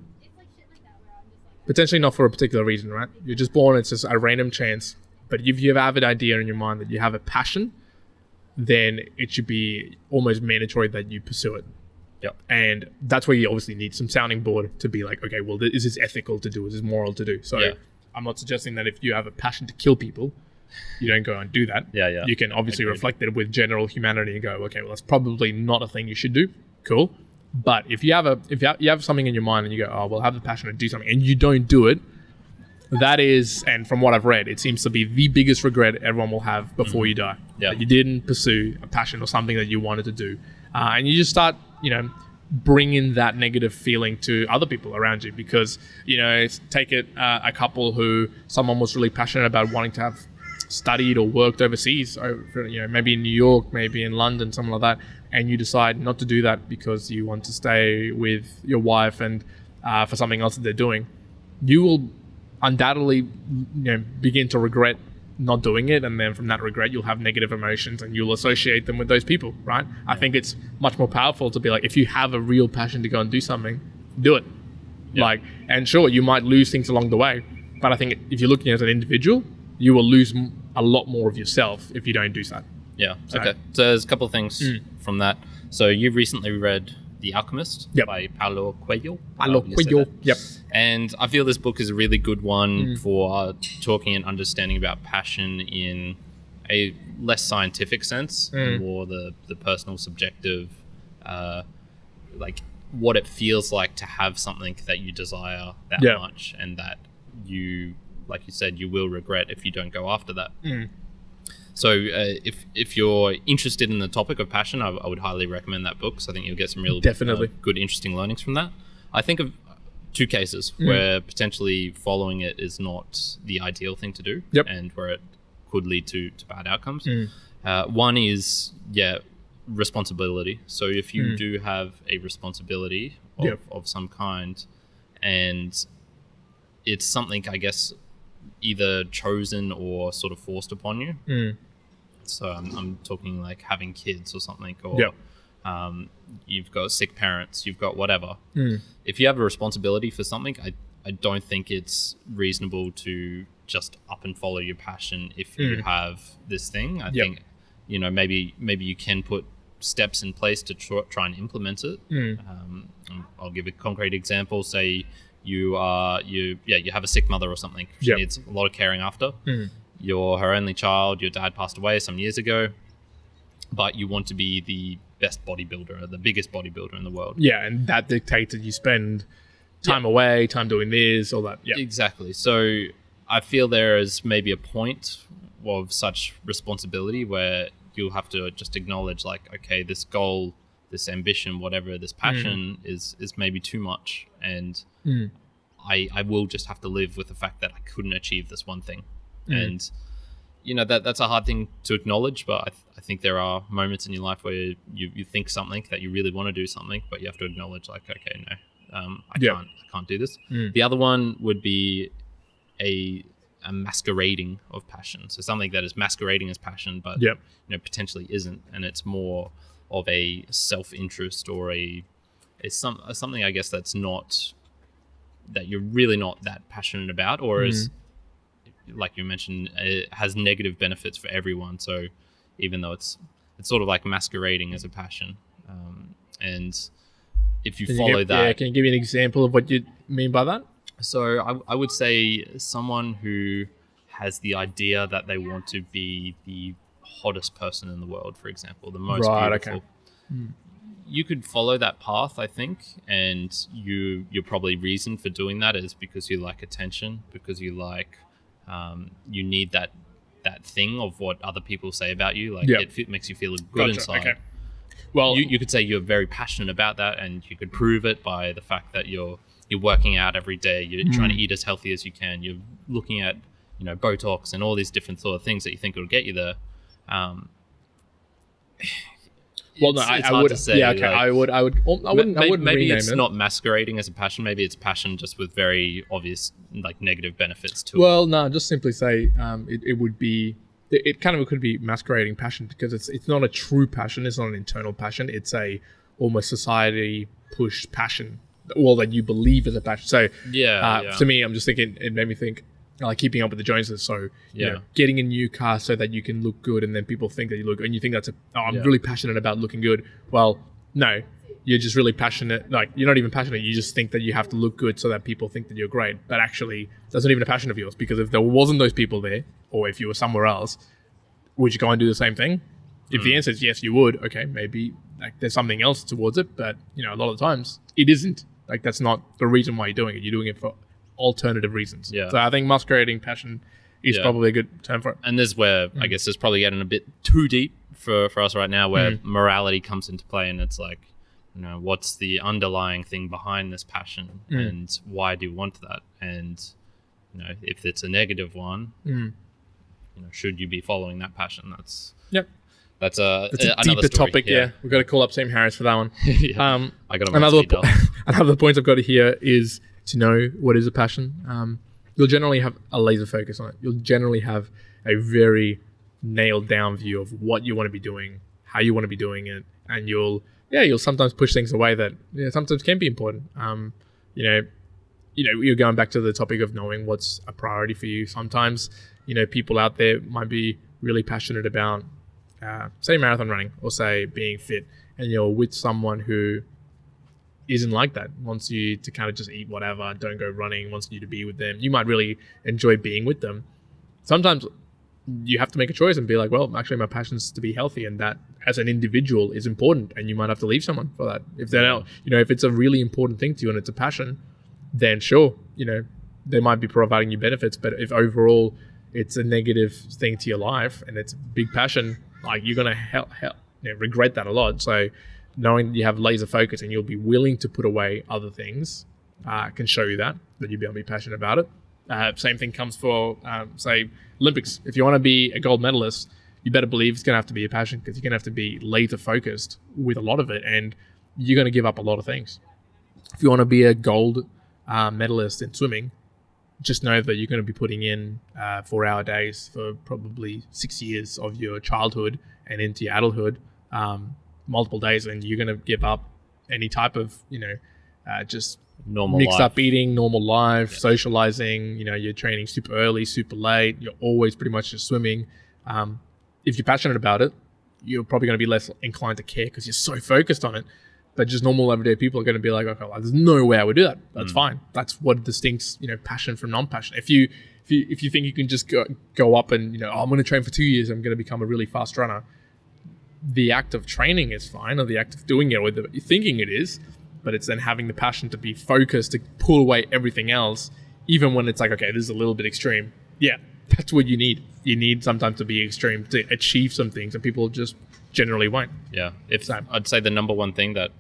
S1: potentially not for a particular reason, right? You're just born, it's just a random chance. But if you have an avid idea in your mind that you have a passion, then it should be almost mandatory that you pursue it.
S2: Yep.
S1: And that's where you obviously need some sounding board to be like, okay, well, is this ethical to do? Is this moral to do? So I'm not suggesting that if you have a passion to kill people, you don't go and do that.
S2: Yeah.
S1: You can obviously reflect it with general humanity and go, okay, well, that's probably not a thing you should do. Cool. But if you have something in your mind and you go, oh, well, I have the passion to do something, and you don't do it, that is, and from what I've read, it seems to be the biggest regret everyone will have before you die.
S2: Yeah.
S1: That you didn't pursue a passion or something that you wanted to do. And you just start, bringing that negative feeling to other people around you, because, take it a couple who someone was really passionate about wanting to have studied or worked overseas, maybe in New York, maybe in London, something like that, and you decide not to do that because you want to stay with your wife and for something else that they're doing, you will undoubtedly begin to regret not doing it, and then from that regret you'll have negative emotions and you'll associate them with those people, right? I think it's much more powerful to be like, if you have a real passion to go and do something, do it. And sure, you might lose things along the way, but I think if you're looking as an individual, you will lose a lot more of yourself if you don't do that.
S2: Okay, so there's a couple of things from that. So you recently read The Alchemist by Paulo Coelho.
S1: Yep.
S2: And I feel this book is a really good one for talking and understanding about passion in a less scientific sense, more the personal, subjective, like what it feels like to have something that you desire that much, and that you, like you said, you will regret if you don't go after that. So if you're interested in the topic of passion, I would highly recommend that book. So I think you'll get some real good, interesting learnings from that. I think of two cases where potentially following it is not the ideal thing to do, and where it could lead to bad outcomes. One is, responsibility. So if you do have a responsibility of some kind, and it's something, I guess, either chosen or sort of forced upon you. So I'm talking like having kids or something, or you've got sick parents, you've got whatever. If you have a responsibility for something, I don't think it's reasonable to just up and follow your passion if you have this thing. I think, you know, maybe you can put steps in place to try and implement it. I'll give a concrete example. Say you have a sick mother or something. She needs a lot of caring after. You're her only child. Your dad passed away some years ago, but you want to be the best bodybuilder, the biggest bodybuilder in the world.
S1: Yeah, and that dictates that you spend time away, time doing this, all that. Yeah,
S2: exactly. So I feel there is maybe a point of such responsibility where you'll have to just acknowledge, like, okay, this goal, this ambition, whatever, this passion is maybe too much, and I will just have to live with the fact that I couldn't achieve this one thing. And you know, that's a hard thing to acknowledge, but I think there are moments in your life where you think something, that you really want to do something, but you have to acknowledge, like, okay, no, I can't do this. The other one would be a masquerading of passion. So something that is masquerading as passion, but you know, potentially isn't, and it's more of a self-interest, or something, I guess, that you're really not that passionate about, or is, like you mentioned, it has negative benefits for everyone. So even though it's sort of like masquerading as a passion, and if you follow that,
S1: can you give me an example of what you mean by that?
S2: So I would say someone who has the idea that they want to be the hottest person in the world, for example, the most beautiful. Okay. You could follow that path, I think, and your probably reason for doing that is because you like attention, because you like you need that thing of what other people say about you, like it makes you feel good inside. Okay. Well, you could say you're very passionate about that, and you could prove it by the fact that you're working out every day, you're trying to eat as healthy as you can, you're looking at, you know, Botox and all these different sort of things that you think will get you there.
S1: Well, no, I would. To say, I wouldn't.
S2: Maybe it's not masquerading as a passion. Maybe it's passion just with very obvious, like, negative benefits to it.
S1: Well, no, just simply say it would be. It kind of could be masquerading passion, because it's not a true passion. It's not an internal passion. It's a almost society pushed passion, well, that you believe is a passion. So to me, I'm just thinking. It made me think, like, keeping up with the Joneses. So you know, getting a new car so that you can look good, and then people think that you look good, and you think that's I'm really passionate about looking good. Well, no, you're just really passionate. Like, you're not even passionate. You just think that you have to look good so that people think that you're great. But actually, that's not even a passion of yours, because if there wasn't those people there, or if you were somewhere else, would you go and do the same thing? If the answer is yes, you would. Okay, maybe like there's something else towards it, but you know, a lot of the times it isn't. Like, that's not the reason why you're doing it. You're doing it for alternative reasons. So I think masquerading passion is probably a good term for it.
S2: And this is where I guess it's probably getting a bit too deep for us right now, where morality comes into play, and it's like, you know, what's the underlying thing behind this passion, and why do you want that? And you know, if it's a negative one, you know, should you be following that passion? That's a
S1: deeper
S2: story.
S1: Topic. We've got to call up Sam Harris for that one.
S2: I got
S1: another point I've got here is to know what is a passion. You'll generally have a laser focus on it. You'll generally have a very nailed down view of what you want to be doing, how you want to be doing it, and you'll sometimes push things away that sometimes can be important. You're going back to the topic of knowing what's a priority for you. Sometimes, you know, people out there might be really passionate about, say, marathon running, or say being fit, and you're with someone who isn't like that, wants you to kind of just eat whatever, don't go running, wants you to be with them. You might really enjoy being with them. Sometimes you have to make a choice and be like, well, actually my passion is to be healthy, and that as an individual is important, and you might have to leave someone for that. If they're not, you know, if it's a really important thing to you and it's a passion, then sure, you know, they might be providing you benefits. But if overall it's a negative thing to your life and it's a big passion, like, you're going to regret that a lot. So knowing that you have laser focus and you'll be willing to put away other things can show you that you'll be able to be passionate about it. Same thing comes for, say, Olympics. If you want to be a gold medalist, you better believe it's going to have to be a passion, because you're going to have to be laser focused with a lot of it, and you're going to give up a lot of things. If you want to be a gold medalist in swimming, just know that you're going to be putting in 4-hour days for probably 6 years of your childhood and into your adulthood, multiple days, and you're going to give up any type of, just
S2: Normal
S1: mixed
S2: life.
S1: up eating, normal life, socializing. You're training super early, super late. You're always pretty much just swimming. If you're passionate about it, you're probably going to be less inclined to care because you're so focused on it. But just normal everyday people are going to be like, okay, well, there's no way I would do that. That's fine. That's what distincts, passion from non-passion. If you think you can just go up and, I'm going to train for 2 years, I'm going to become a really fast runner. The act of training is fine, or the act of doing it, or thinking it is, but it's then having the passion to be focused, to pull away everything else, even when it's like, okay, this is a little bit extreme. Yeah, that's what you need. You need sometimes to be extreme to achieve some things, and people just generally won't.
S2: Yeah. I'd say the number one thing that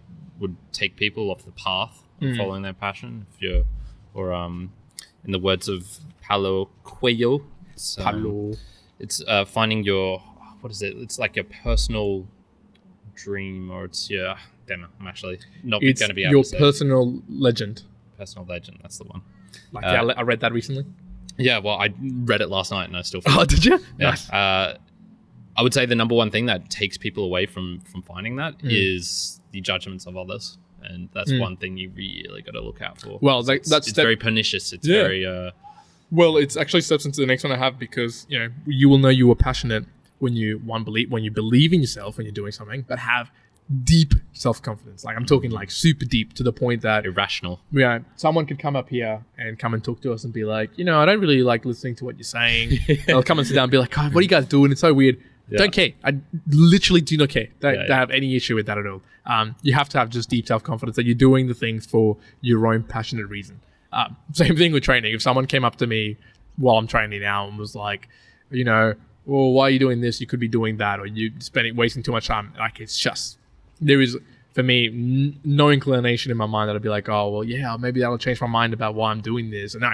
S2: would take people off the path of following their passion, in the words of Paulo Coelho, it's finding your, what is it? It's like your personal dream, or it's your, damn it, I'm actually not going to be able to say.
S1: Your personal legend.
S2: Personal legend, that's the one.
S1: I read that recently.
S2: Yeah, well, I read it last night and I still feel
S1: Oh, did you?
S2: Yeah.
S1: Nice.
S2: I would say the number one thing that takes people away from finding that is the judgments of others. And that's one thing you really got to look out for.
S1: Well,
S2: it's very pernicious. It's very...
S1: well, it's actually steps into the next one I have, because, you will know you were passionate when you believe in yourself when you're doing something, but have deep self-confidence. Like, I'm talking like super deep, to the point that...
S2: Irrational.
S1: Yeah, someone could come up here and come and talk to us and be like, I don't really like listening to what you're saying. They'll come and sit down and be like, God, what are you guys doing? It's so weird. Yeah. Don't care. I literally do not care. Don't have any issue with that at all. You have to have just deep self-confidence that you're doing the things for your own passionate reason. Same thing with training. If someone came up to me while I'm training now and was like, well, why are you doing this? You could be doing that, or you wasting too much time. Like, it's just, there is, for me, no inclination in my mind that I'd be like, oh, well, yeah, maybe that'll change my mind about why I'm doing this. And no,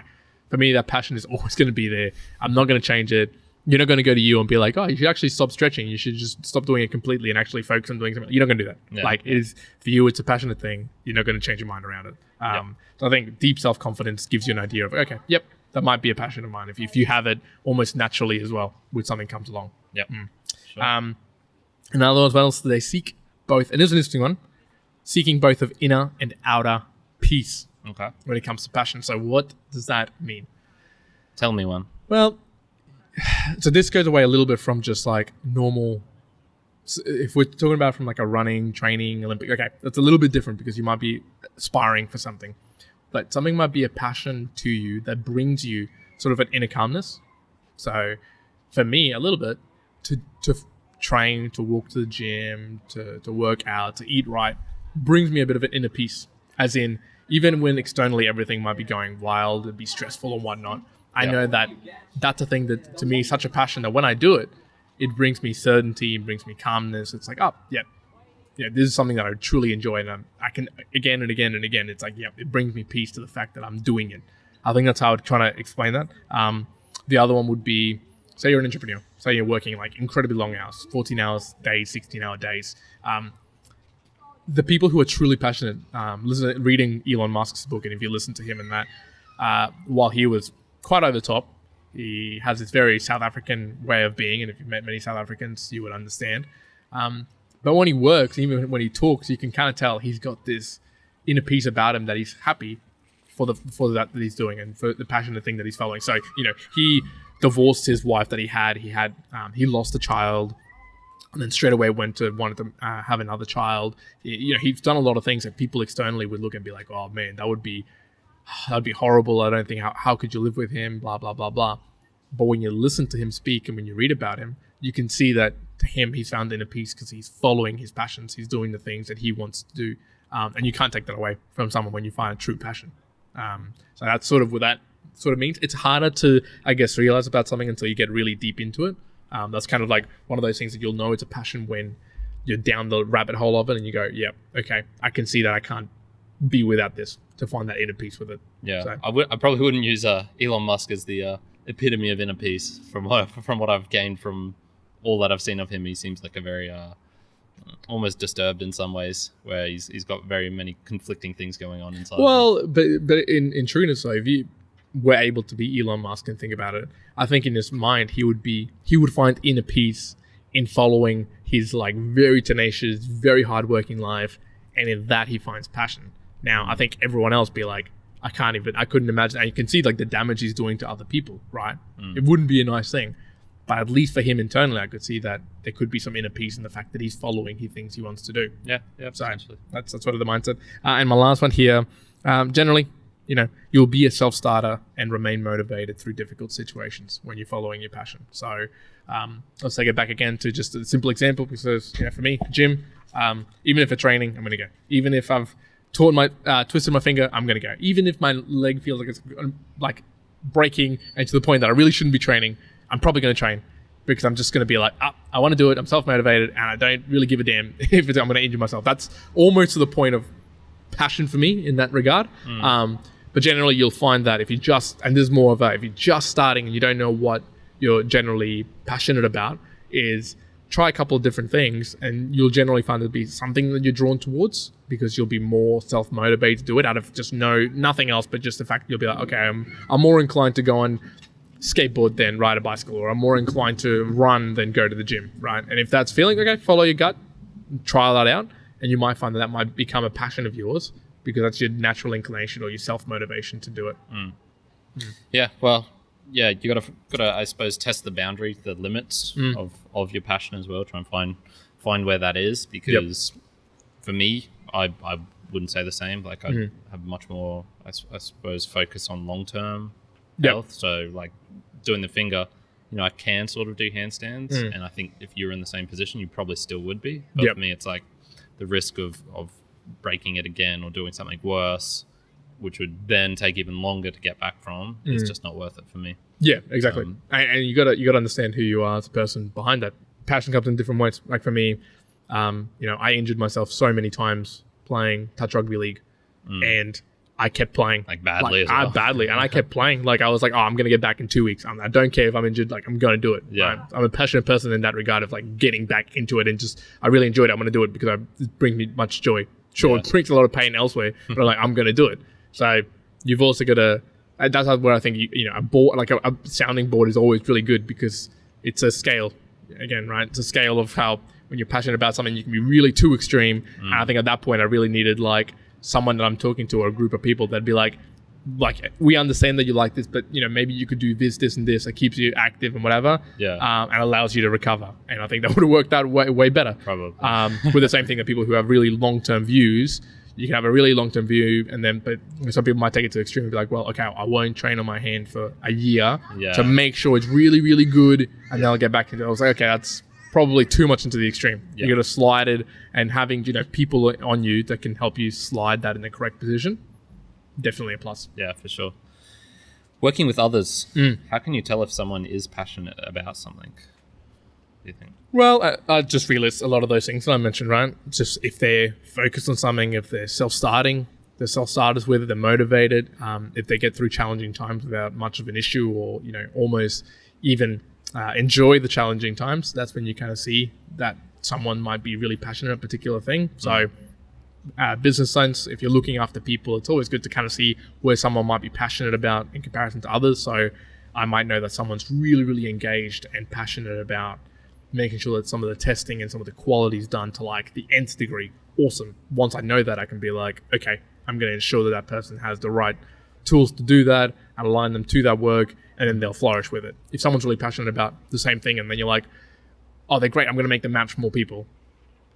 S1: for me, that passion is always going to be there. I'm not going to change it. You're not going to go to you and be like, oh, you should actually stop stretching. You should just stop doing it completely and actually focus on doing something. You're not going to do that. Yeah. Like, it is, for you, it's a passionate thing. You're not going to change your mind around it. So I think deep self-confidence gives you an idea of, okay, yep, that might be a passion of mine. If you have it almost naturally as well, when something comes along.
S2: Yep.
S1: Sure. Another one as well, so they seek both, and this is an interesting one, seeking both of inner and outer peace.
S2: Okay.
S1: When it comes to passion. So what does that mean?
S2: Tell me one.
S1: Well, so this goes away a little bit from just like normal. If we're talking about from like a running, training, Olympic, okay, that's a little bit different, because you might be aspiring for something, but something might be a passion to you that brings you sort of an inner calmness. So for me, a little bit, to train, to walk to the gym, to work out, to eat right, brings me a bit of an inner peace. As in, even when externally everything might be going wild and be stressful and whatnot, I know that that's a thing that to me is such a passion that when I do it, it brings me certainty, it brings me calmness. It's like, this is something that I truly enjoy, and I can again and again and again. It's like, it brings me peace to the fact that I'm doing it. I think that's how I would try to explain that. The other one would be, say you're an entrepreneur, say you're working like incredibly long hours, 14 hours days, 16-hour days. The people who are truly passionate, reading Elon Musk's book, and if you listen to him in that, while he was quite over the top, he has this very South African way of being, and if you've met many South Africans, you would understand. But when he works, even when he talks, you can kind of tell he's got this inner peace about him, that he's happy for that he's doing, and for the passionate thing that he's following. So, he divorced his wife that he had. He lost a child, and then straight away wanted to have another child. He's done a lot of things that people externally would look and be like, oh man, that'd be horrible. I don't think, how could you live with him, blah, blah, blah, blah. But when you listen to him speak and when you read about him, you can see that to him, he's found inner peace because he's following his passions. He's doing the things that he wants to do. And you can't take that away from someone when you find a true passion. So that's sort of what that sort of means. It's harder to, I guess, realize about something until you get really deep into it. That's kind of like one of those things that you'll know it's a passion when you're down the rabbit hole of it and you go, yeah, okay, I can see that I can't be without this, to find that inner peace with it.
S2: Yeah,
S1: so.
S2: I probably wouldn't use Elon Musk as the epitome of inner peace from what I've gained from all that I've seen of him, he seems like a very almost disturbed in some ways, where he's got very many conflicting things going on inside.
S1: Well, but in trueness, though, if you were able to be Elon Musk and think about it, I think in his mind he would find inner peace in following his like very tenacious, very hardworking life, and in that he finds passion. Now, I think everyone else be like, I couldn't imagine. And you can see like the damage he's doing to other people, right? It wouldn't be a nice thing. But at least for him internally, I could see that there could be some inner peace in the fact that he's following things he wants to do.
S2: Yeah,
S1: So that's sort of the mindset. And my last one here, generally, you'll be a self-starter and remain motivated through difficult situations when you're following your passion. So let's take it back again to just a simple example, because for me, gym, even if it's training, I'm going to go. Even if I've twisted my finger, I'm going to go. Even if my leg feels like it's like breaking and to the point that I really shouldn't be training, I'm probably going to train, because I'm just going to be like, I want to do it. I'm self-motivated and I don't really give a damn if I'm going to injure myself. That's almost to the point of passion for me in that regard. But generally you'll find that if you're just starting and you don't know what you're generally passionate about, is try a couple of different things and you'll generally find it'll be something that you're drawn towards, because you'll be more self-motivated to do it out of just nothing else, but just the fact you'll be like, okay, I'm more inclined to go and skateboard than ride a bicycle, or I'm more inclined to run than go to the gym, right? And if that's feeling okay, follow your gut, try that out, and you might find that might become a passion of yours, because that's your natural inclination or your self-motivation to do it.
S2: Yeah, well, yeah, you gotta I suppose test the boundary, the limits of your passion as well. Try and find where that is, because for me, I wouldn't say the same. Like I have much more, I suppose, focus on long-term health. So like doing the finger, I can sort of do handstands, and I think if you're in the same position, you probably still would be. But for me, it's like the risk of breaking it again or doing something worse, which would then take even longer to get back from, is just not worth it for me. Yeah,
S1: exactly. And you gotta understand who you are as a person behind that. Passion comes in different ways. Like for me, I injured myself so many times playing touch rugby league, and I kept playing
S2: like badly as well.
S1: Badly, and I kept playing. Like I was like, I'm gonna get back in 2 weeks. I don't care if I'm injured. Like I'm gonna do it.
S2: Yeah,
S1: I'm a passionate person in that regard of like getting back into it, and just I really enjoyed it. I'm gonna do it because it brings me much joy. Sure, it brings a lot of pain elsewhere, but I'm gonna do it. So you've also got to. That's where I think a board, like a sounding board, is always really good, because it's a scale. Again, right? It's a scale of how when you're passionate about something, you can be really too extreme. And I think at that point, I really needed like someone that I'm talking to, or a group of people that'd be like we understand that you like this, but maybe you could do this and this that keeps you active and whatever, and allows you to recover. And I think that would have worked out way better,
S2: probably.
S1: With the same thing that people who have really long-term views, you can have a really long-term view, but some people might take it to the extreme and be like, well, okay, I won't train on my hand for a year to make sure it's really, really good, and then I'll get back into it. I was like, okay, that's probably too much into the extreme. You got to slide it, and having people on you that can help you slide that in the correct position, definitely a plus.
S2: Yeah, for sure. Working with others, how can you tell if someone is passionate about something, do you think?
S1: Well, I just realise a lot of those things that I mentioned, right? Just if they're focused on something, if they're they're self-starters with it, they're motivated, if they get through challenging times without much of an issue, or, almost even enjoy the challenging times, that's when you kind of see that someone might be really passionate about a particular thing. So business sense, if you're looking after people, it's always good to kind of see where someone might be passionate about in comparison to others. So I might know that someone's really, really engaged and passionate about making sure that some of the testing and some of the quality is done to like the nth degree. Awesome. Once I know that, I can be like, okay, I'm going to ensure that person has the right tools to do that and align them to that work, and then they'll flourish with it. If someone's really passionate about the same thing, and then you're like, oh, they're great, I'm going to make them match more people,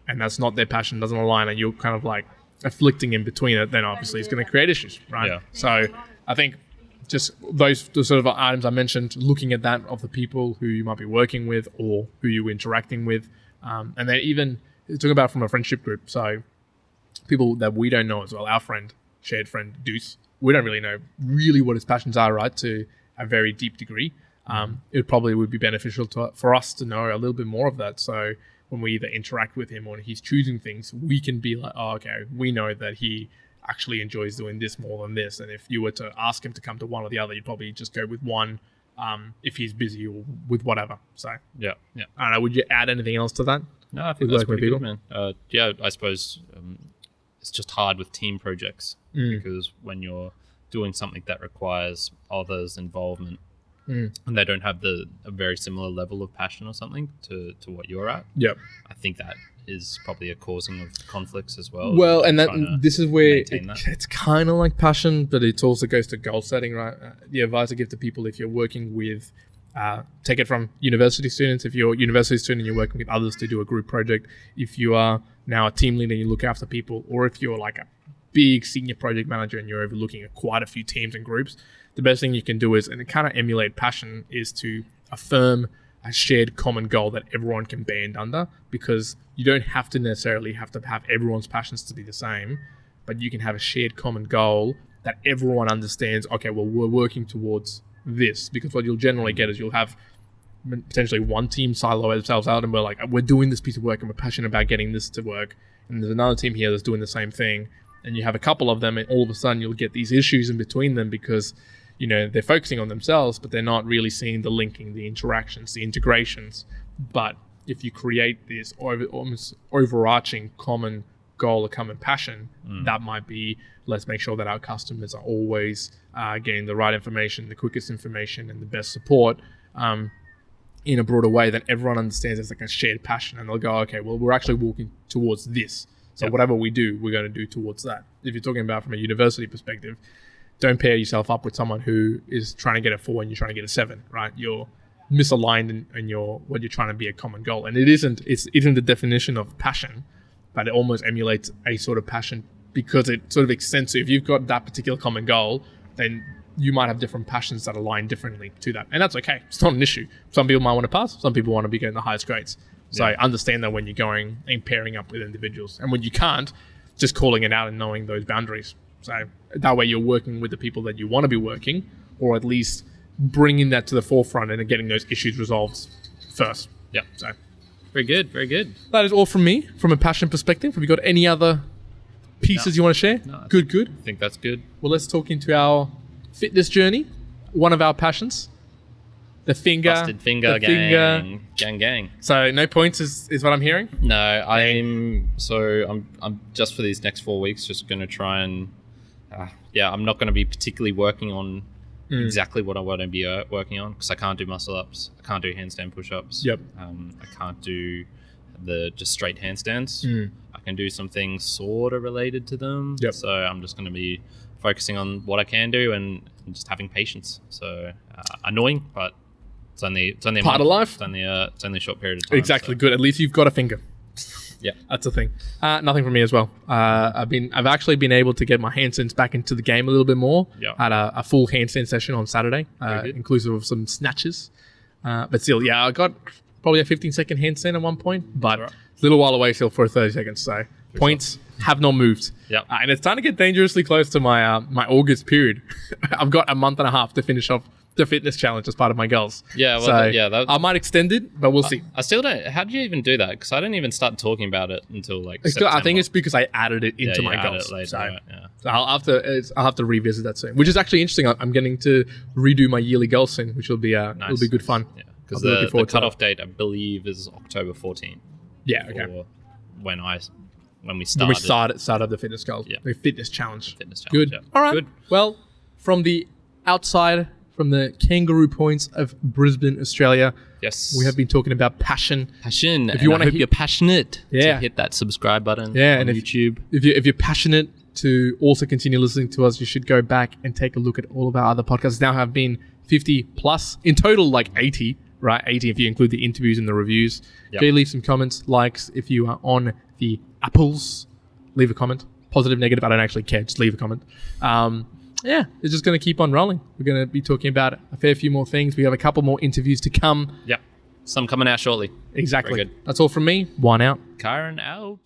S1: and that's not their passion, doesn't align, and you're kind of like afflicting in between it, then obviously it's going to create issues, right?
S2: Yeah.
S1: So I think just the sort of items I mentioned, looking at that of the people who you might be working with or who you're interacting with, and then even talking about from a friendship group. So people that we don't know as well, our shared friend Deuce, we don't really know really what his passions are, right, to a very deep degree. It probably would be beneficial for us to know a little bit more of that. So when we either interact with him or he's choosing things, we can be like, oh, okay, we know that he actually enjoys doing this more than this. And if you were to ask him to come to one or the other, you'd probably just go with one if he's busy or with whatever. So
S2: Yeah.
S1: I don't know. Would you add anything else to that?
S2: No, I think
S1: With
S2: that's
S1: working with
S2: pretty good, man. Yeah, I suppose it's just hard with team projects because when you're doing something that requires others' involvement and they don't have a very similar level of passion or something to what you're at,
S1: Yep.
S2: I think that is probably a causing of conflicts as well.
S1: Well, and
S2: Trying to
S1: this is where
S2: maintain that.
S1: it's kind of like passion, but it also goes to goal setting, right? The advice I give to people if you're working with, take it from university students. If you're a university student and you're working with others to do a group project, if you are now a team leader and you look after people, or if you're like a big senior project manager and you're overlooking quite a few teams and groups, the best thing you can do is, and it kind of emulate passion, is to affirm a shared common goal that everyone can band under, because you don't have to necessarily have everyone's passions to be the same, but you can have a shared common goal that everyone understands. Okay, well, we're working towards this, because what you'll generally get is you'll have potentially one team silo themselves out and we're doing this piece of work and we're passionate about getting this to work, and there's another team here that's doing the same thing, and you have a couple of them, and all of a sudden you'll get these issues in between them because they're focusing on themselves, but they're not really seeing the linking, the interactions, the integrations. But if you create this almost overarching common goal or common passion, that might be, let's make sure that our customers are always getting the right information, the quickest information, and the best support in a broader way, that everyone understands it's like a shared passion, and they'll go, okay, well, we're actually walking towards this. So whatever we do, we're going to do towards that. If you're talking about from a university perspective, don't pair yourself up with someone who is trying to get a 4 and you're trying to get a 7, right? You're misaligned in what you're trying to be a common goal. And it isn't the definition of passion, but it almost emulates a sort of passion because it sort of extends to, if you've got that particular common goal, then you might have different passions that align differently to that. And that's okay. It's not an issue. Some people might want to pass. Some people want to be getting the highest grades. So I understand that when you're going and pairing up with individuals. And when you can't, just calling it out and knowing those boundaries. So that way you're working with the people that you want to be working, or at least bringing that to the forefront and getting those issues resolved first.
S2: Yeah.
S1: So
S2: Very good. Very good.
S1: that is all from me, from a passion perspective. Have you got any other pieces you want to share?
S2: No,
S1: Good.
S2: I think that's good.
S1: Well, let's talk into our fitness journey. One of our passions. The finger.
S2: Busted finger,
S1: the
S2: gang.
S1: finger.
S2: Gang.
S1: So no points is what I'm hearing.
S2: No, I'm just for these next 4 weeks just going to try and I'm not going to be particularly working on exactly what I want to be working on, because I can't do muscle ups, I can't do handstand push-ups.
S1: Yep.
S2: I can't do the just straight handstands. I can do some things sort of related to them.
S1: Yep.
S2: So I'm just going to be focusing on what I can do and just having patience. So annoying, but it's only a
S1: Part of life.
S2: It's only a short period of time.
S1: Exactly.
S2: So.
S1: Good. At least you've got a finger.
S2: Yeah,
S1: That's the thing. Nothing from me as well. I've actually been able to get my handstands back into the game a little bit more.
S2: Yeah.
S1: Had a full handstand session on Saturday,
S2: good.
S1: inclusive of some snatches. But still, I got probably a 15-second handstand at one point, but
S2: Right.
S1: a little while away still for 30 seconds. So points have not moved.
S2: Yeah.
S1: And it's starting to get dangerously close to my my August period. I've got a month and a half to finish off the fitness challenge as part of my goals.
S2: Yeah, well,
S1: so I might extend it, but we'll see.
S2: I still don't. How did you even do that? Because I didn't even start talking about it until like.
S1: I think
S2: September.
S1: it's because I added it into my
S2: add
S1: goals.
S2: it later,
S1: So,
S2: right, yeah.
S1: so I'll have to revisit that soon, which is actually interesting. I'm getting to redo my yearly goals soon, which will be it'll be good fun.
S2: Yeah, because
S1: I'll be looking
S2: the
S1: forward to
S2: cutoff date I believe is October 14th.
S1: Yeah, okay.
S2: For when we
S1: When we
S2: started
S1: started the fitness goals,
S2: Yeah.
S1: the fitness challenge.
S2: fitness
S1: Good.
S2: challenge. Yeah.
S1: All right.
S2: Good.
S1: Well, from the outside, from the kangaroo points of Brisbane, Australia,
S2: Yes.
S1: we have been talking about passion.
S2: passion.
S1: If you wanna
S2: I hope
S1: hit-
S2: you're passionate,
S1: Yeah.
S2: to hit that subscribe button.
S1: Yeah,
S2: on
S1: and if-
S2: YouTube.
S1: If you're passionate to also continue listening to us, you should go back and take a look at all of our other podcasts. Now have been 50 plus in total, like 80, right? 80 if you include the interviews and the reviews.
S2: Yep.
S1: Go leave some comments, likes. If you are on the Apples, leave a comment. Positive, negative, I don't actually care. Just leave a comment. It's just going to keep on rolling. We're going to be talking about a fair few more things. We have a couple more interviews to come.
S2: Yep. Some coming out shortly.
S1: Exactly.
S2: Very good.
S1: That's all from me. One out.
S2: Kyron out.